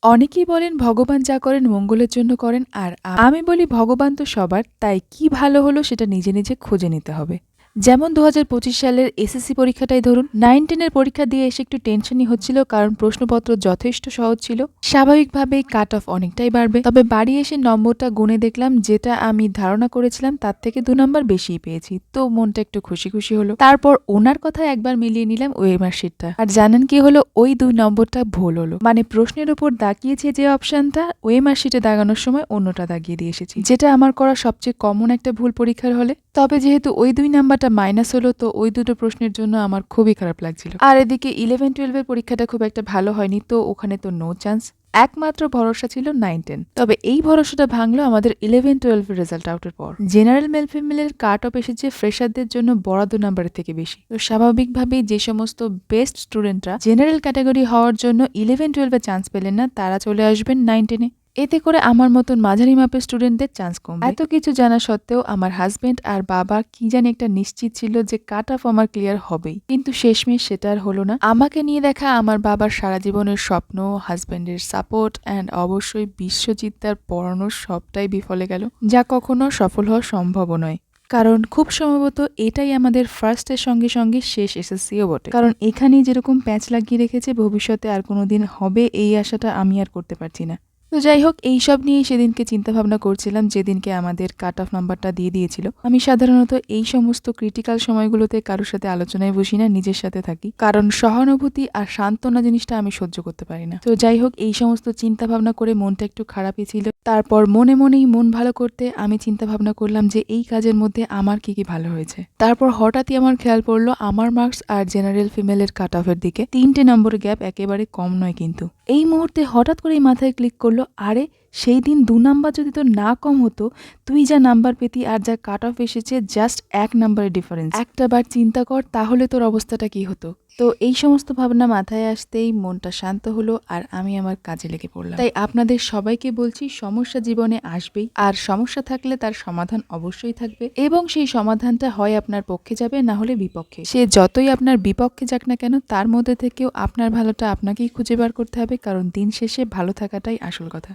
অনেকেই বলেন ভগবান যা করেন মঙ্গলের জন্য করেন, আর আমি বলি ভগবান তো সবার, তাই কি ভালো হলো সেটা নিজে নিজে খুঁজে নিতে হবে। যেমন ২০২৫ সালের এসএসসি পরীক্ষাটাই ধরুন, 9-10 এর পরীক্ষা দিয়ে এসে একটু টেনশনই হচ্ছিল, কারণ প্রশ্নপত্র যথেষ্ট সহজ ছিল। স্বাভাবিকভাবেই কাট অফ অনেকটাই বাড়বে, তবে বাড়ি এসে নম্বরটা গুনে দেখলাম যেটা আমি ধারণা করেছিলাম তার থেকে 2 নম্বর বেশিই পেয়েছি, তো মনটা একটু খুশি খুশি হলো। তারপর ওনার কথা একবার মিলিয়ে নিলাম ওএমআর শিটটা, আর জানেন কি হলো, ওই 2 নম্বরটা ভুল হলো। মানে প্রশ্নের উপর দাগিয়েছে যে অপশনটা, ওএমআর শিটে দাগানোর সময় অন্যটা দাগিয়ে দিয়ে এসেছি, যেটা আমার করা সবচেয়ে কমন একটা ভুল পরীক্ষার হলে। তবে যেহেতু ওই 2 নাম্বারটা মাইনাস হলো, তো ওই দুটো প্রশ্নের জন্য আমার খুবই খারাপ লাগছিল। আর এদিকে 11-12 এর পরীক্ষাটা খুব একটা ভালো হয়নি, তো ওখানে তো নো চান্স। একমাত্র ভরসা ছিল 9-10। তবে এই ভরসাটা ভাঙলো আমাদের 11-12 এর রেজাল্ট আউটের পর। জেনারেল মেল ফিমেলের কাট অফ এসেছে ফ্রেশারদের জন্য বরাদ্দ নাম্বারের থেকে বেশি, তো স্বাভাবিকভাবেই যে সমস্ত বেস্ট স্টুডেন্টরা জেনারেল ক্যাটাগরি হওয়ার জন্য 11-12 এ চান্স পেলেন না, তারা চলে আসবেন 9-10 এ। এতে করে আমার মতন মাঝারি মাপের স্টুডেন্টদের চান্স কমবে। এত কিছু জানা সত্ত্বেও আমার হাজবেন্ড আর বাবা কি জানি একটা নিশ্চিত ছিল যে কাট অফ আমার ক্লিয়ার হবেই, কিন্তু শেষমেশ সেটা আর হলো না। আমাকে নিয়ে দেখা আমার বাবার সারা জীবনের স্বপ্ন, হাজবেন্ডের সাপোর্ট অ্যান্ড অবশ্যই বিশ্বজিৎদার পড়ানো সবটাই বিফলে গেল, যা কখনো সফল হওয়া সম্ভবও নয়। কারণ খুব সম্ভবত এটাই আমাদের ফার্স্টের সঙ্গে সঙ্গে শেষ এসএসসিও বটে, কারণ এখানেই যেরকম প্যাচ লাগিয়ে রেখেছে ভবিষ্যতে আর কোনোদিন হবে এই আশাটা আমি আর করতে পারছি না। তো যাই হোক, এইসব নিয়েই সেদিনকে চিন্তা ভাবনা করছিলাম যেদিনকে আমাদের কাট অফ নাম্বারটা দিয়ে দিয়েছিল। আমি সাধারণত এই সমস্ত ক্রিটিক্যাল সময়গুলোতে কারোর সাথে আলোচনায় বসি না, নিজের সাথে থাকি, কারণ সহানুভূতি আর সান্ত্বনা জিনিসটা আমি সহ্য করতে পারি না। তো যাই হোক, এই সমস্ত চিন্তা ভাবনা করে মনটা একটু খারাপই ছিল। তারপর মনে মনেই মন ভালো করতে আমি চিন্তা ভাবনা করলাম যে এই কাজের মধ্যে আমার কি কি ভালো হয়েছে। তারপর হঠাৎই আমার খেয়াল পড়লো আমার মার্কস আর জেনারেল ফিমেলের কাট অফের দিকে 3টে নম্বরের গ্যাপ একেবারে কম নয়। কিন্তু এই মুহূর্তে হঠাৎ করেই মাথায় ক্লিক করলো, আরে সেই দিন 2 নাম্বার যদি তোর না কম হতো, তুই যা নাম্বার পেতি আর যা কাট অফ এসেছে জাস্ট 1 নাম্বারের ডিফারেন্স। একটা বার চিন্তা কর তাহলে তোর অবস্থাটা কি হতো। তো এই সমস্ত ভাবনা মাথায় আসতেই মনটা শান্ত হলো আর আমি আমার কাজে লেগে পড়লাম। তাই আপনাদের সবাইকে বলছি, সমস্যা জীবনে আসবেই, আর সমস্যা থাকলে তার সমাধান অবশ্যই থাকবে, এবং সেই সমাধানটা হয় আপনার পক্ষে যাবে, না হলে বিপক্ষে। সে যতই আপনার বিপক্ষে যাক না কেন, তার মধ্যে থেকেও আপনার ভালোটা আপনাকেই খুঁজে বার করতে হবে, কারণ দিন শেষে ভালো থাকাটাই আসল কথা।